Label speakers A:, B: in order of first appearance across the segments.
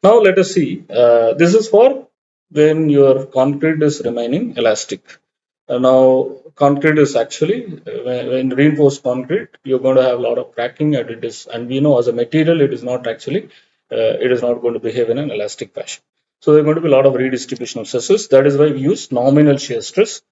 A: Now let us see. This is for when your concrete is remaining elastic. Now concrete is actually when reinforced concrete, you're going to have a lot of cracking, and and we know as a material it is not actually it is not going to behave in an elastic fashion. So there are going to be a lot of redistribution of stresses. That is why we use nominal shear stress.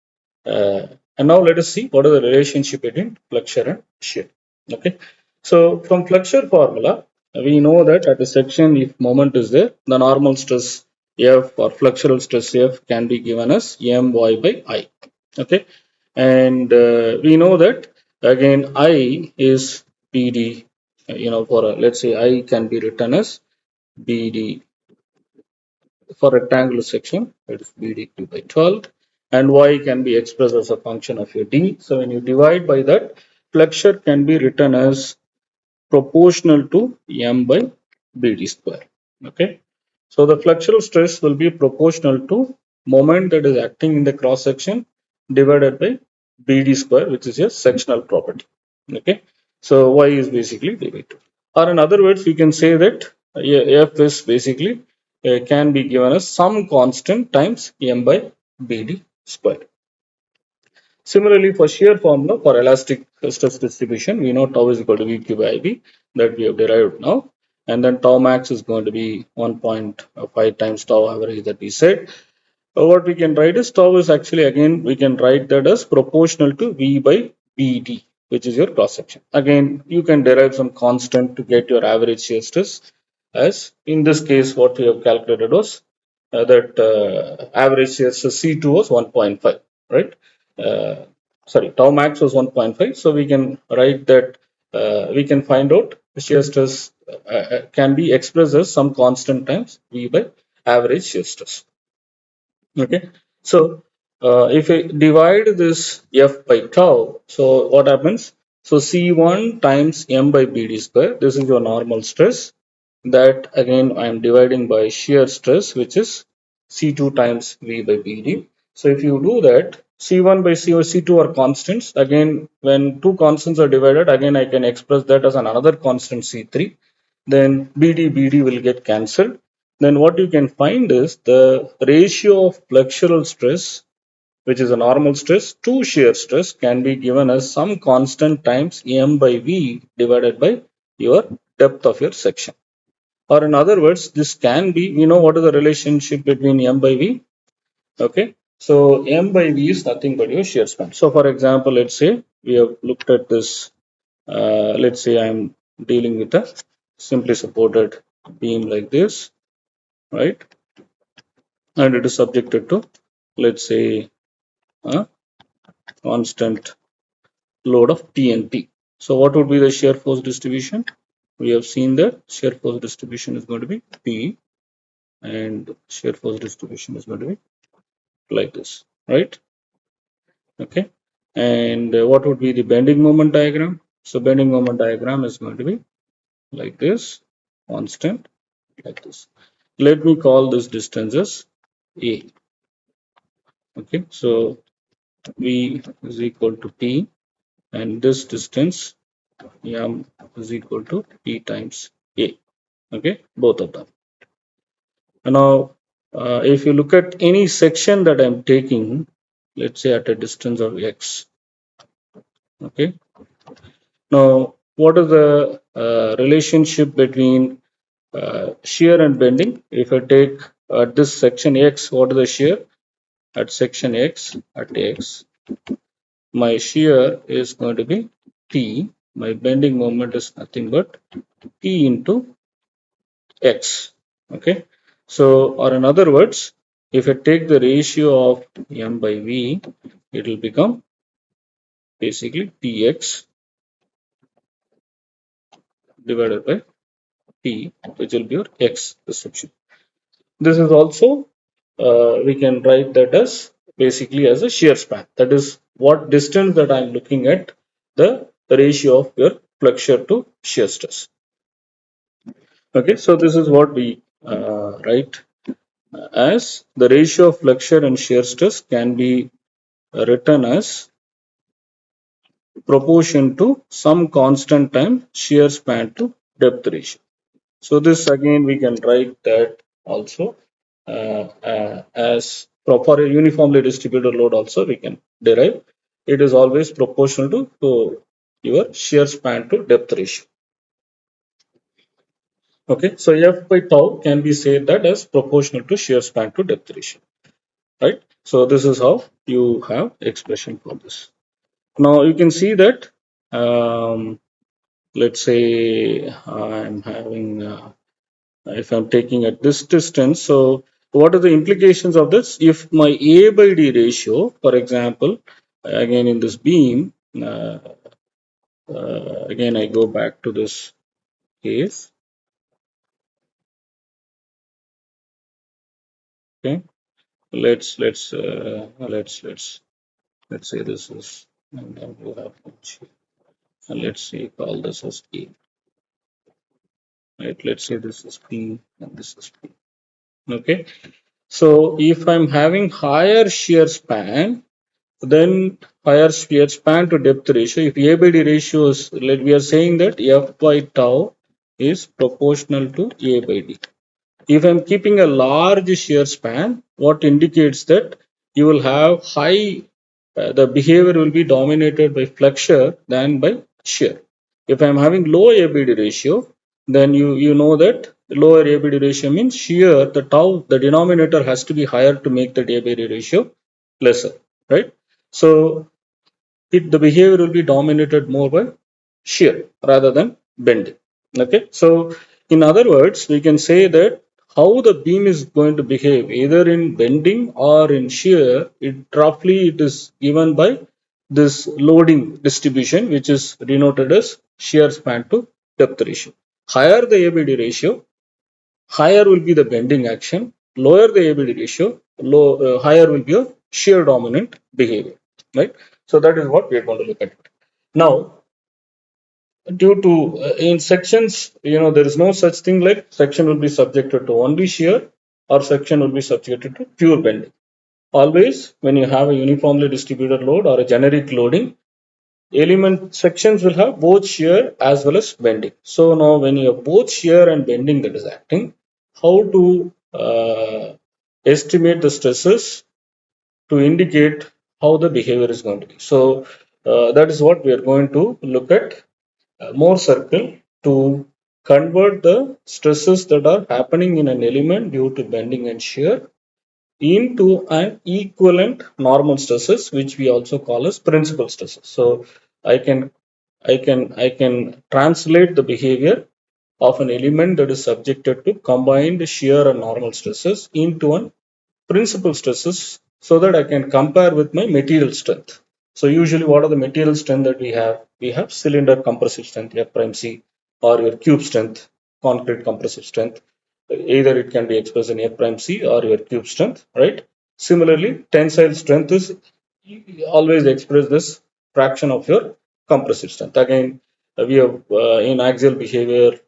A: Uh, and now let us see what is the relationship between flexure and shear. Okay. So from flexure formula, we know that at a section, if moment is there, the normal stress F or flexural stress F can be given as My by I. Okay. And we know that again I is BD, for let's say I can be written as BD for rectangular section, it is BD2 by 12, and Y can be expressed as a function of your D. So when you divide by that, flexure can be written as proportional to M by BD square. Okay. So the flexural stress will be proportional to moment that is acting in the cross section divided by BD square, which is a sectional property. Okay. So Y is basically D by 2. Or in other words, we can say that F is basically can be given as some constant times M by BD square. Similarly, for shear formula for elastic stress distribution, we know tau is equal to VQ by IB that we have derived now. And then tau max is going to be 1.5 times tau average that we said. What we can write is tau is actually, again, we can write that as proportional to V by BD, which is your cross section. Again, you can derive some constant to get your average shear stress. As in this case, what we have calculated was that average shear stress C2 was 1.5, right? Uh, sorry, tau max was 1.5. So we can write that we can find out shear stress can be expressed as some constant times V by average shear stress. Okay, so if I divide this F by tau, so what happens? So C1 times M by BD square, this is your normal stress. That again I am dividing by shear stress, which is C2 times V by BD. So if you do that, C1 by C2 are constants. Again, when two constants are divided, again I can express that as another constant C3. Then BD will get cancelled. Then what you can find is the ratio of flexural stress, which is a normal stress, to shear stress can be given as some constant times M by V divided by your depth of your section. Or in other words, this can be, what is the relationship between M by V? Okay. So M by V is nothing but your shear span. So for example, let's say we have looked at this, let's say I'm dealing with a simply supported beam like this, right? And it is subjected to, let's say, a constant load of TNP. So what would be the shear force distribution? We have seen that shear force distribution is going to be P, and shear force distribution is going to be like this, right? Okay. And what would be the bending moment diagram? So bending moment diagram is going to be like this, constant, like this. Let me call this distance as A. Okay. So V is equal to P, and this distance M is equal to P times A. Okay, both of them. And now, if you look at any section that I'm taking, let's say at a distance of X. Okay. Now, what is the relationship between shear and bending? If I take this section X, what is the shear? At section X, at X, my shear is going to be P. My bending moment is nothing but P into X. Okay. So, or in other words, if I take the ratio of M by V, it will become basically Px divided by P, which will be your X description. This is also, we can write that as basically as a shear span. That is what distance that I'm looking at the ratio of your flexure to shear stress. Okay, so this is what we write as the ratio of flexure and shear stress can be written as proportion to some constant time shear span to depth ratio. So this again we can write that also as for a uniformly distributed load also we can derive. It is always proportional to your shear span to depth ratio. Okay, so F by tau can be said that as proportional to shear span to depth ratio, right? So this is how you have expression for this. Now you can see that let's say I'm having if I'm taking at this distance. So what are the implications of this? If my A by D ratio, for example, again in this beam, again I go back to this case. Okay, let's say this is, and then we have, and let's say call this as A. Right, let's say this is P and this is P. Okay, so if I'm having higher shear span, then higher shear span to depth ratio, if A by D ratio is, we are saying that F by tau is proportional to A by D. If I'm keeping a large shear span, what indicates that you will have high, the behavior will be dominated by flexure than by shear. If I'm having low ABD ratio, then you know that lower ABD ratio means shear, the tau, the denominator has to be higher to make that ABD ratio lesser, right? So the behavior will be dominated more by shear rather than bending. Okay, so in other words, we can say that how the beam is going to behave either in bending or in shear, it roughly it is given by this loading distribution, which is denoted as shear span to depth ratio. Higher the ABD ratio, higher will be the bending action. Lower the ABD ratio, higher will be a shear dominant behavior, right? So that is what we are going to look at. Now, due to in sections, there is no such thing like section will be subjected to only shear or section will be subjected to pure bending. Always, when you have a uniformly distributed load or a generic loading, element sections will have both shear as well as bending. So now when you have both shear and bending that is acting, how to estimate the stresses to indicate how the behavior is going to be. So that is what we are going to look at Mohr circle to convert the stresses that are happening in an element due to bending and shear into an equivalent normal stresses, which we also call as principal stresses. So I can I can translate the behavior of an element that is subjected to combined shear and normal stresses into an principal stresses so that I can compare with my material strength. So usually what are the material strength that we have? We have cylinder compressive strength, F prime C, or your cube strength, concrete compressive strength. Either it can be expressed in F prime C or your cube strength, right? Similarly, tensile strength is always express this fraction of your compressive strength. Again, we have in axial behavior,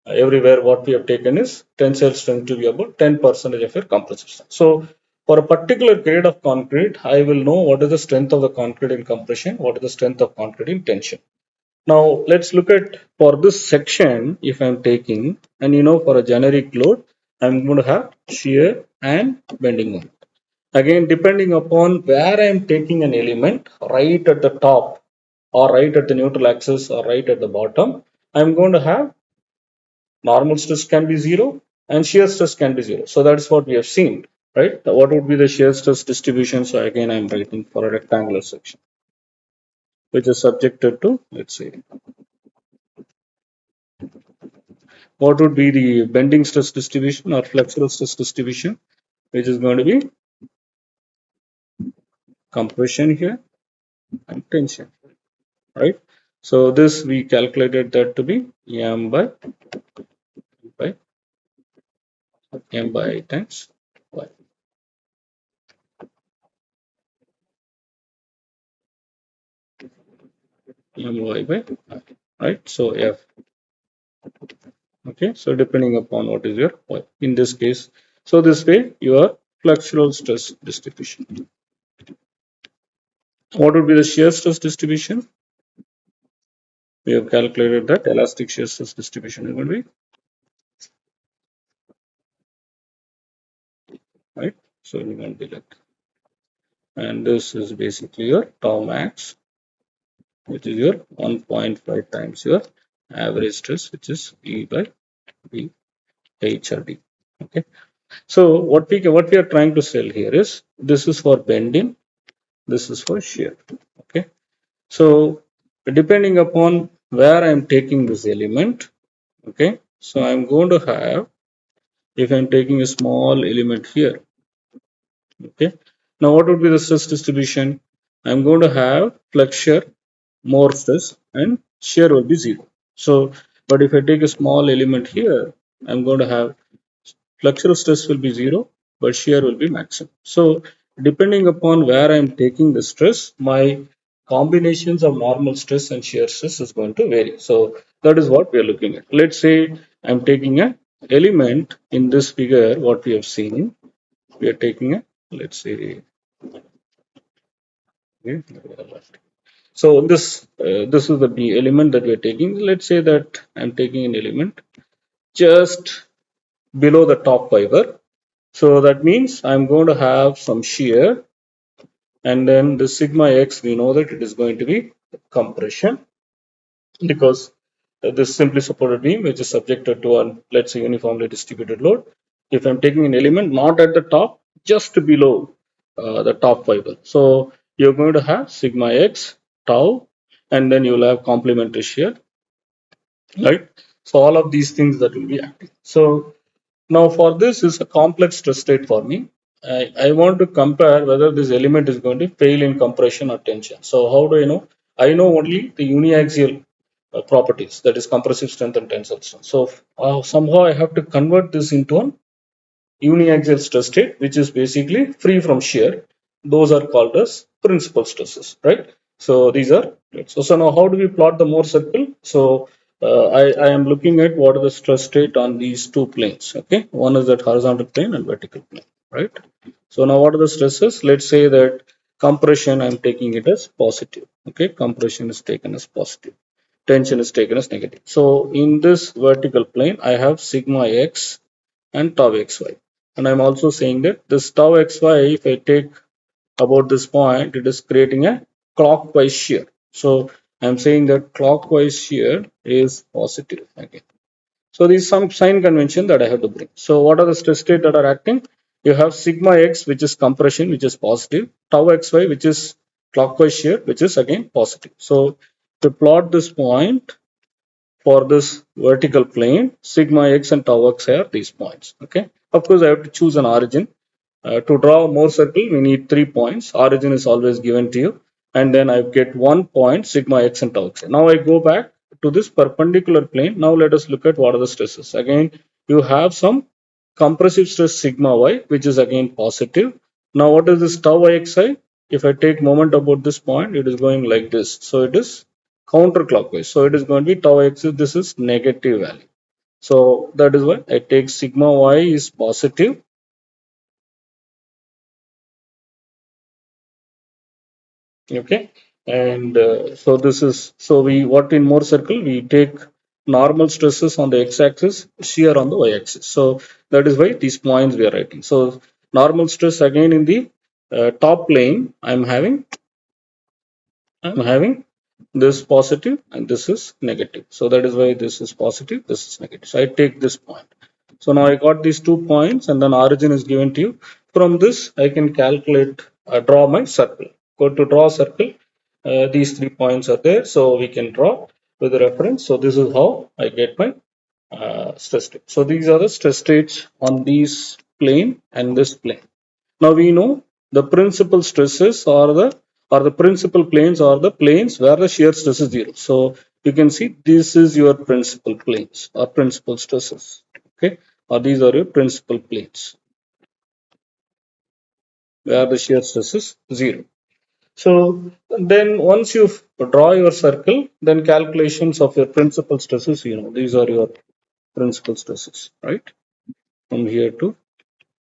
A: everywhere what we have taken is tensile strength to be about 10% of your compressive strength. So for a particular grade of concrete, I will know what is the strength of the concrete in compression, what is the strength of concrete in tension. Now let's look at for this section, if I'm taking, and for a generic load, I'm going to have shear and bending moment. Again, depending upon where I'm taking an element, right at the top or right at the neutral axis or right at the bottom, I'm going to have normal stress can be zero and shear stress can be zero. So that's what we have seen, right? What would be the shear stress distribution? So again, I'm writing for a rectangular section, which is subjected to, let's say, what would be the bending stress distribution or flexural stress distribution, which is going to be compression here and tension, right? So this we calculated that to be by m by I times y. My by I, right? So f. Okay, so depending upon what is your y in this case, so this way your flexural stress distribution. What would be the shear stress distribution? We have calculated that elastic shear stress distribution is going to be right? So you can be like, and this is basically your tau max, which is your 1.5 times your average stress, which is E by B HRD. Okay. So what we are trying to sell here is this is for bending, this is for shear. Okay. So depending upon where I am taking this element, okay. So I'm going to have, if I'm taking a small element here, okay. Now what would be the stress distribution? I'm going to have flexure, more stress, and shear will be 0. So, but if I take a small element here, I'm going to have flexural stress will be 0, but shear will be maximum. So, depending upon where I'm taking the stress, my combinations of normal stress and shear stress is going to vary. So, that is what we are looking at. Let's say I'm taking a element in this figure, what we have seen. We are taking a, let's say, okay, so this is the B element that we are taking. Let's say that I'm taking an element just below the top fiber. So that means I'm going to have some shear, and then the sigma x, we know that it is going to be compression, because this simply supported beam which is subjected to a, let's say, uniformly distributed load. If I'm taking an element not at the top, just below the top fiber, so you're going to have sigma x tau, and then you'll have complementary shear, right? So all of these things that will be acting. So now for this is a complex stress state for me. I want to compare whether this element is going to fail in compression or tension. So how do I know? I know only the uniaxial properties, that is compressive strength and tensile strength. So somehow I have to convert this into an uniaxial stress state, which is basically free from shear. Those are called as principal stresses, right? So these are, so now how do we plot the Mohr circle? So I am looking at what are the stress state on these two planes. Okay, one is that horizontal plane and vertical plane, right? So now what are the stresses? Let's say that compression, I'm taking it as positive. Okay, compression is taken as positive. Tension is taken as negative. So in this vertical plane, I have sigma x and tau xy. And I'm also saying that this tau xy, if I take about this point, it is creating a clockwise shear. So I'm saying that clockwise shear is positive again. So there is some sign convention that I have to bring. So what are the stress state that are acting? You have sigma x, which is compression, which is positive, tau xy, which is clockwise shear, which is again positive. So to plot this point for this vertical plane, sigma x and tau x are these points. Okay. Of course, I have to choose an origin. To draw a Mohr circle, we need 3 points. Origin is always given to you. And then I get 1 point, sigma x and tau x. Now I go back to this perpendicular plane. Now let us look at what are the stresses. Again, you have some compressive stress sigma y, which is again positive. Now what is this tau xi? If I take moment about this point, it is going like this. So it is counterclockwise. So it is going to be tau x, this is negative value. So that is why I take sigma y is positive. Okay, and so this is, so we, what in Mohr circle, we take normal stresses on the x-axis, shear on the y-axis. So that is why these points we are writing. So normal stress again in the top plane, I'm having this positive and this is negative. So that is why this is positive, this is negative. So I take this point. So now I got these 2 points, and then origin is given to you. From this, I can calculate, draw my circle. Go to draw circle. These 3 points are there, so we can draw with the reference. So this is how I get my stress state. So these are the stress states on these plane and this plane. Now we know the principal stresses or the principal planes are the planes where the shear stress is 0. So you can see this is your principal planes or principal stresses. Okay, or these are your principal planes where the shear stress is 0. So then once you draw your circle, then calculations of your principal stresses, these are your principal stresses, right? From here to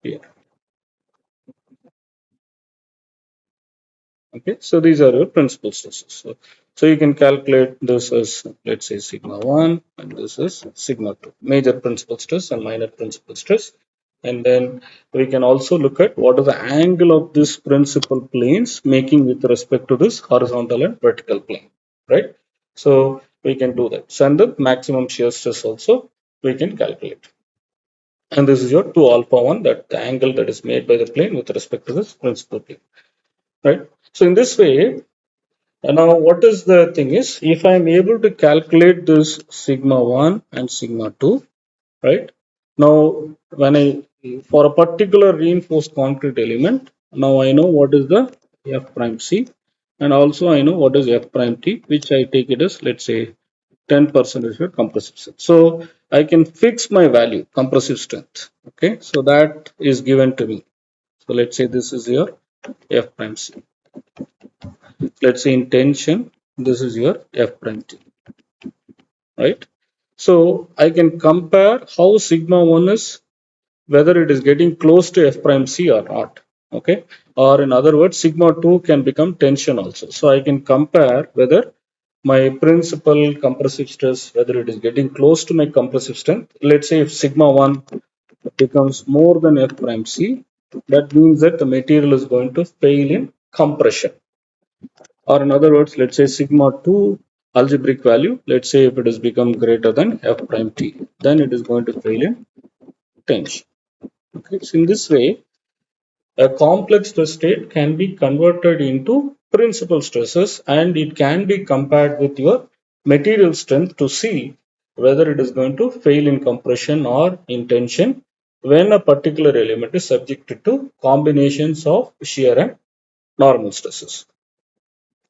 A: here. Okay, so these are your principal stresses. So you can calculate this as, let's say, sigma 1, and this is sigma 2, major principal stress and minor principal stress. and then we can also look at what is the angle of this principal planes making with respect to this horizontal and vertical plane, right? So we can do that. So, and the maximum shear stress also we can calculate. And this is your 2 alpha 1, that the angle that is made by the plane with respect to this principal plane, right? So in this way, now what is the thing is, if I am able to calculate this sigma 1 and sigma 2, right? Now, when for a particular reinforced concrete element, now I know what is the F prime C, and also I know what is F prime T, which I take it as, let's say, 10% is your compressive strength. So I can fix my value, compressive strength. Okay, so that is given to me. So let's say this is your F prime C. Let's say in tension, this is your F prime T, right? So I can compare how sigma 1 is, whether it is getting close to F prime C or not. Okay, or in other words, sigma 2 can become tension also. So I can compare whether my principal compressive stress, whether it is getting close to my compressive strength. Let's say if sigma 1 becomes more than F prime C, that means that the material is going to fail in compression. Or in other words, let's say sigma 2 algebraic value, let's say if it has become greater than F prime T, then it is going to fail in tension. Okay, so in this way, a complex stress state can be converted into principal stresses, and it can be compared with your material strength to see whether it is going to fail in compression or in tension when a particular element is subjected to combinations of shear and normal stresses.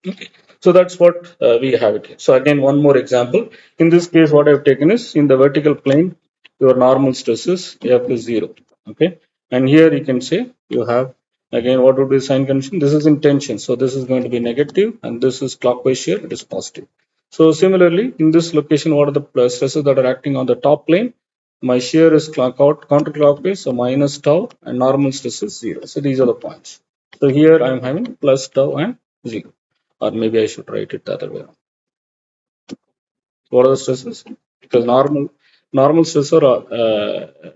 A: Okay. So that's what we have it here. So again, one more example. In this case, what I've taken is in the vertical plane, your normal stress is F is 0. Okay. And here you can say you have, again, what would be the sign convention? This is in tension. So this is going to be negative, and this is clockwise shear, it is positive. So similarly, in this location, what are the stresses that are acting on the top plane? My shear is counterclockwise, so minus tau, and normal stress is 0. So these are the points. So here I am having plus tau and 0, or maybe I should write it the other way. What are the stresses? Because normal stresses are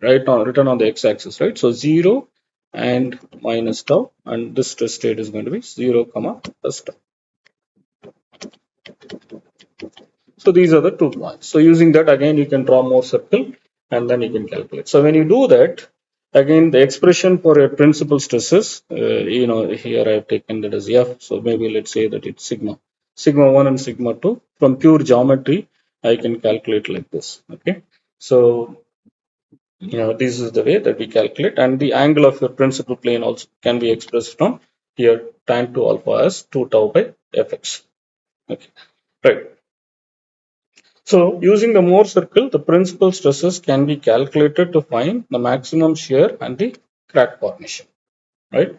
A: written on the x-axis, right? So 0 and minus tau, and this stress state is going to be 0 comma plus tau. So these are the 2 points. So using that, again, you can draw Mohr circle, and then you can calculate. So when you do that, again, the expression for your principal stresses, here I have taken that as F. So maybe let's say that it's sigma 1 and sigma 2. From pure geometry, I can calculate like this. Okay. So, this is the way that we calculate, and the angle of your principal plane also can be expressed from here tan 2 alpha as 2 tau by Fx. Okay. Right. So using the Mohr circle, the principal stresses can be calculated to find the maximum shear and the crack formation, right?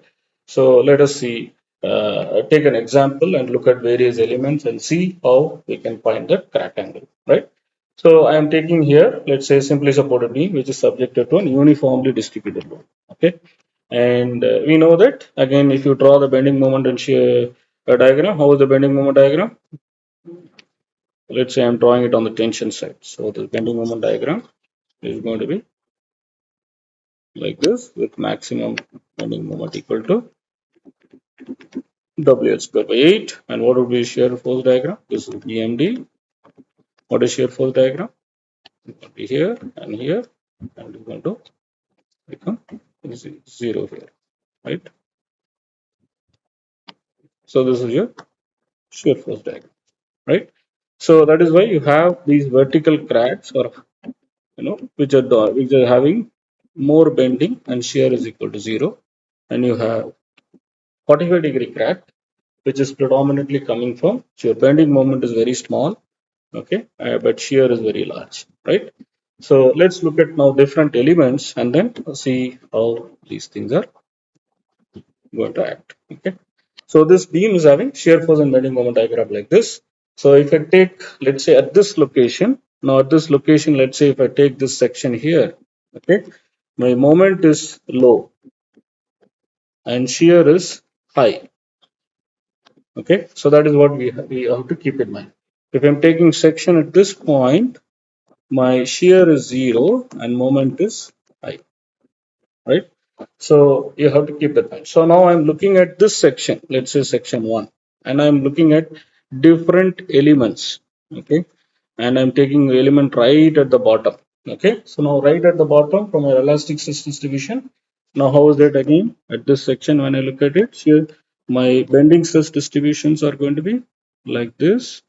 A: So let us see, take an example and look at various elements and see how we can find the crack angle, right? So I am taking here, let's say, simply supported beam, which is subjected to an uniformly distributed load, okay? And we know that, again, if you draw the bending moment and shear diagram, how is the bending moment diagram? Let's say I'm drawing it on the tension side. So the bending moment diagram is going to be like this, with maximum bending moment equal to WL square by 8. And what would be shear force diagram? This is BMD. What is shear force diagram? It will be here and here, and it's going to become 0 here, right? So this is your shear force diagram, right? So that is why you have these vertical cracks, or which are having more bending, and shear is equal to 0, and you have 45-degree crack, which is predominantly coming from, so your bending moment is very small, okay, but shear is very large, right? So let's look at now different elements and then see how these things are going to act. Okay, so this beam is having shear force and bending moment diagram like this. So if I take, let's say, at this location, now at this location, let's say if I take this section here, okay, my moment is low and shear is high. Okay, so that is what we have to keep in mind. If I'm taking section at this point, my shear is 0 and moment is high. right? So you have to keep that in mind. So now I'm looking at this section, let's say section 1, and I'm looking at different elements, okay? And I'm taking the element right at the bottom, okay? So now right at the bottom from our elastic stress distribution, now how is that again? At this section, when I look at it, here my bending stress distributions are going to be like this,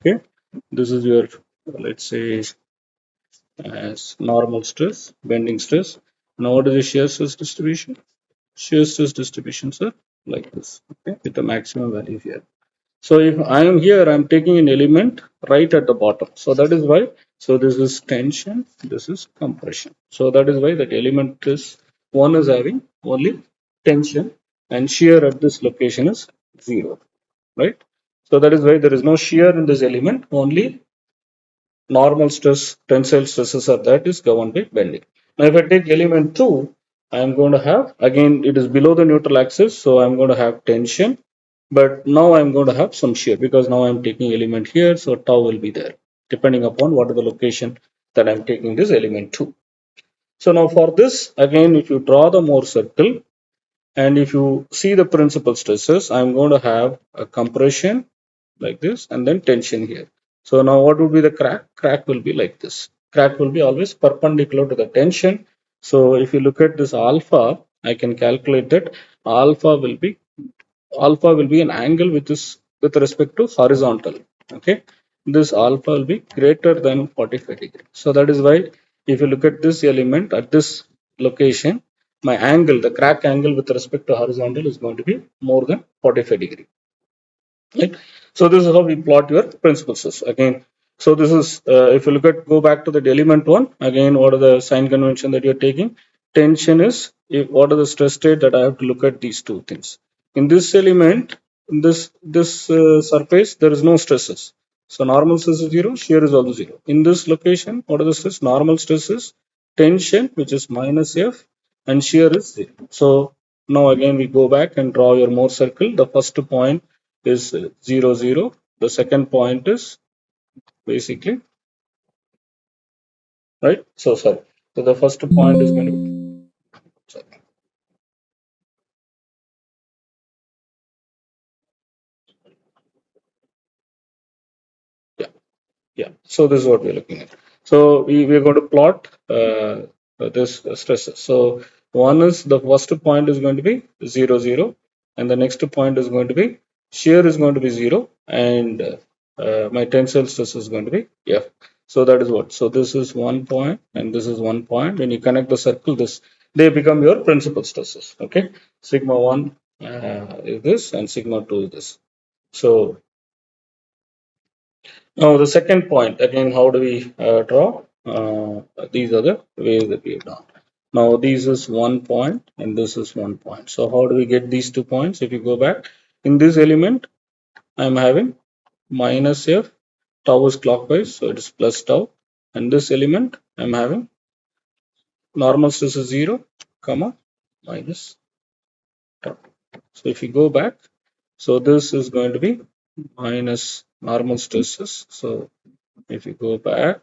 A: okay? This is your, let's say, as normal stress, bending stress. Now what is the shear stress distribution? Shear stress distributions are like this, okay, with the maximum value here. So if I am here, I am taking an element right at the bottom. So that is why, so this is tension, this is compression. So that is why that element is, one is having only tension and shear at this location is 0, right? So that is why there is no shear in this element, only normal stress, tensile stresses are that is governed by bending. Now, if I take element 2, I am going to have, again, it is below the neutral axis, so I'm going to have tension, but now I'm going to have some shear because now I'm taking element here, so tau will be there, depending upon what is the location that I'm taking this element to. So now for this, again, if you draw the Mohr circle, and if you see the principal stresses, I'm going to have a compression like this and then tension here. So now what would be the crack? Crack will be like this. Crack will be always perpendicular to the tension. So if you look at this alpha, I can calculate that alpha will be an angle which is with respect to horizontal. Okay, this alpha will be greater than 45 degree. So that is why if you look at this element at this location, my angle, the crack angle with respect to horizontal is going to be more than 45 degree. Right. So this is how we plot your principal stress again. So this is if you look at, go back to the element one again. What are the sign convention that you're taking? Tension is what are the stress state that I have to look at these two things. In this element, in this surface, there is no stresses. So normal stress is 0, shear is also 0. In this location, what are the stress? Normal stress is tension, which is minus F, and shear is 0. So now again we go back and draw your Mohr circle. The first point is 0, 0. The second point is basically, right? So sorry. So the first point is going to be, sorry. Yeah, yeah. So this is what we're looking at. So we're going to plot this stresses. So one is the first point is going to be 0, 0, and the next point is going to be shear is going to be 0, and my tensile stress is going to be F. So that is what. So this is 1 point, and this is 1 point. When you connect the circle, this they become your principal stresses. Okay, sigma 1 is this, and sigma 2 is this. So now the second point, again, how do we draw? These are the ways that we have done. Now this is 1 point and this is 1 point. So how do we get these 2 points? If you go back, in this element, I'm having minus F, tau is clockwise, so it is plus tau. And this element, I'm having normal stress is 0, comma, minus tau. So if you go back, so this is going to be minus normal stresses. So if you go back,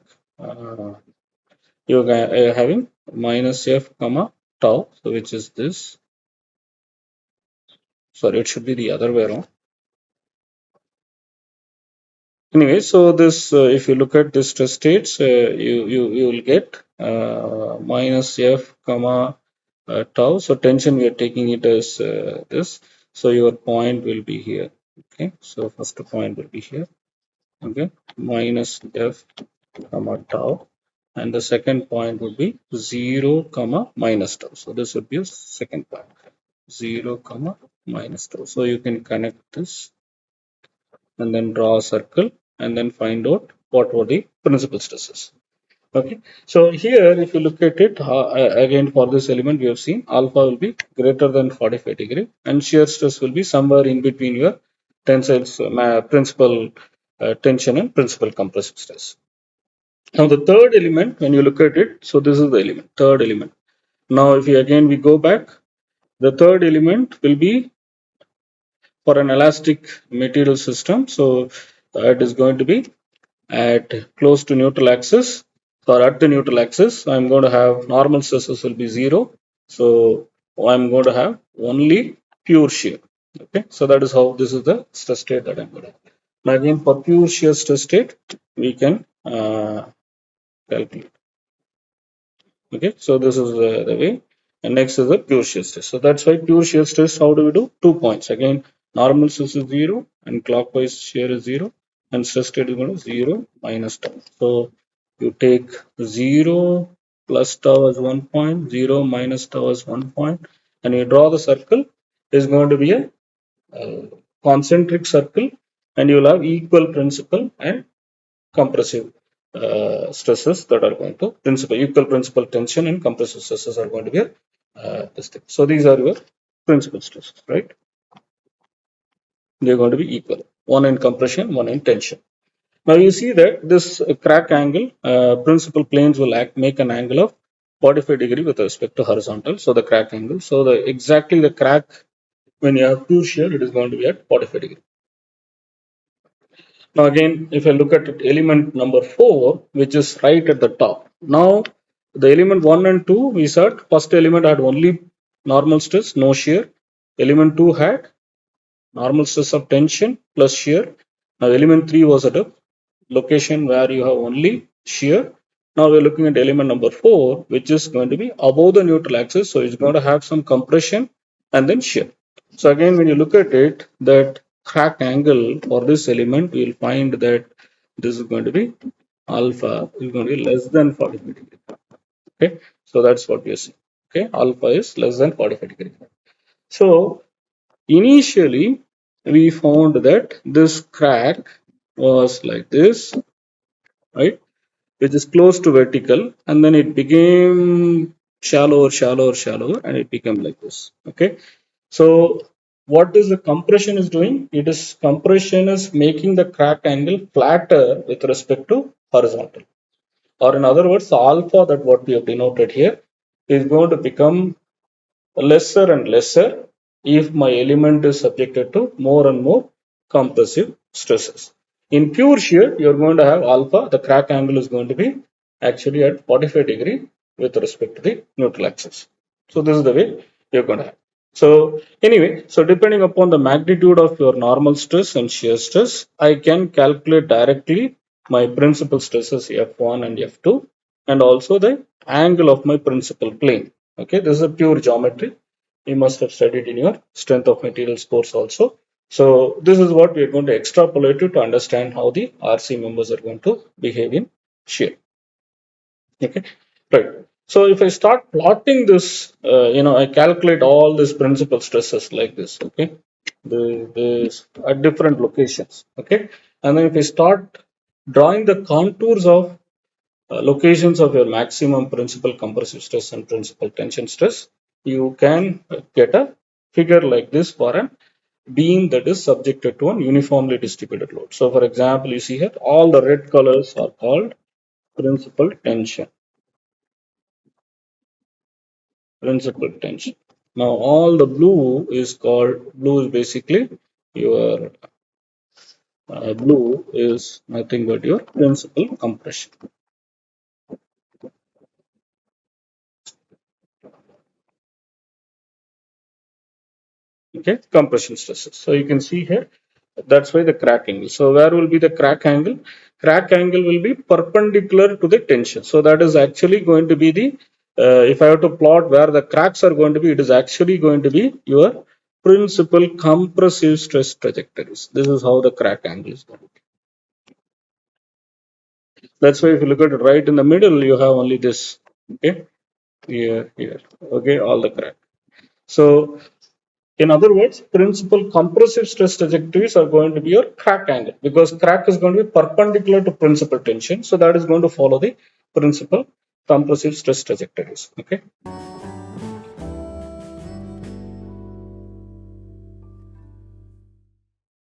A: you're having minus f comma tau, so which is this. Sorry, it should be the other way around. Anyway, so this if you look at this stress states, you will get minus f comma tau. So tension we are taking it as this. So your point will be here. Okay, so first point will be here. Okay, minus f comma tau, and the second point would be 0 comma minus tau. So this would be a second point, 0 comma minus tau. So you can connect this and then draw a circle and then find out what were the principal stresses. Okay, so here if you look at it again, for this element we have seen alpha will be greater than 45 degree and shear stress will be somewhere in between your tensile principal tension and principal compressive stress. Now the third element, when you look at it, so this is the element, third element. Now if you again we go back, the third element will be for an elastic material system. So it is going to be at close to neutral axis or at the neutral axis. I'm going to have normal stresses will be 0. So I'm going to have only pure shear. Okay, so that is how this is the stress state that I'm going to have. Now again, for pure shear stress state, we can calculate. Okay, so this is the way. And next is the pure shear stress. So that's why pure shear stress, how do we do? 2 points. Again, normal stress is 0 and clockwise shear is 0 and stress state is going to 0 minus tau. So you take 0 plus tau as 1 point, 0 minus tau as 1 point, and you draw the circle. Is going to be a concentric circle, and you will have equal principal and compressive stresses that are going to equal principal tension and compressive stresses are going to be this thing. So these are your principal stresses, right? They're going to be equal. One in compression, one in tension. Now you see that this crack angle, principal planes will make an angle of 45 degree with respect to horizontal. So the crack angle. So exactly the crack, when you have pure shear, it is going to be at 45 degree. Now again, if I look at it, element number 4, which is right at the top. Now the element 1 and 2, we said first element had only normal stress, no shear. Element 2 had normal stress of tension plus shear. Now element 3 was at a location where you have only shear. Now we're looking at element number 4, which is going to be above the neutral axis. So it's going to have some compression and then shear. So again, when you look at it, that crack angle for this element, we'll find that this is going to be alpha is going to be less than 45 degree. Okay, so that's what we are saying. Okay, alpha is less than 45 degree. So initially, we found that this crack was like this, right, which is close to vertical, and then it became shallower, and it became like this. Okay, so what is the compression is doing? It is compression is making the crack angle flatter with respect to horizontal, or in other words, alpha, that what we have denoted here, is going to become lesser and lesser if my element is subjected to more and more compressive stresses. In pure shear, you're going to have alpha, the crack angle is going to be actually at 45 degree with respect to the neutral axis. So this is the way you're going to have. So anyway, so depending upon the magnitude of your normal stress and shear stress, I can calculate directly my principal stresses F1 and F2, and also the angle of my principal plane. Okay, this is a pure geometry. You must have studied in your strength of materials course also. So this is what we are going to extrapolate to understand how the RC members are going to behave in shear. Okay, right. So if I start plotting this, I calculate all these principal stresses like this. Okay, this at different locations. Okay, and then if I start drawing the contours of locations of your maximum principal compressive stress and principal tension stress, you can get a figure like this for a beam that is subjected to an uniformly distributed load. So for example, you see here all the red colors are called principal tension. Principal tension. Now all the blue is basically your blue is nothing but your principal compression. Okay, compression stresses. So you can see here, that's why the crack angle. So where will be the crack angle? Crack angle will be perpendicular to the tension. So that is actually going to be the, if I have to plot where the cracks are going to be, it is actually going to be your principal compressive stress trajectories. This is how the crack angle is going to be. That's why if you look at it right in the middle, you have only this. Okay, here. Okay, all the crack. So in other words, principal compressive stress trajectories are going to be your crack angle, because crack is going to be perpendicular to principal tension. So that is going to follow the principal compressive stress trajectories. Okay.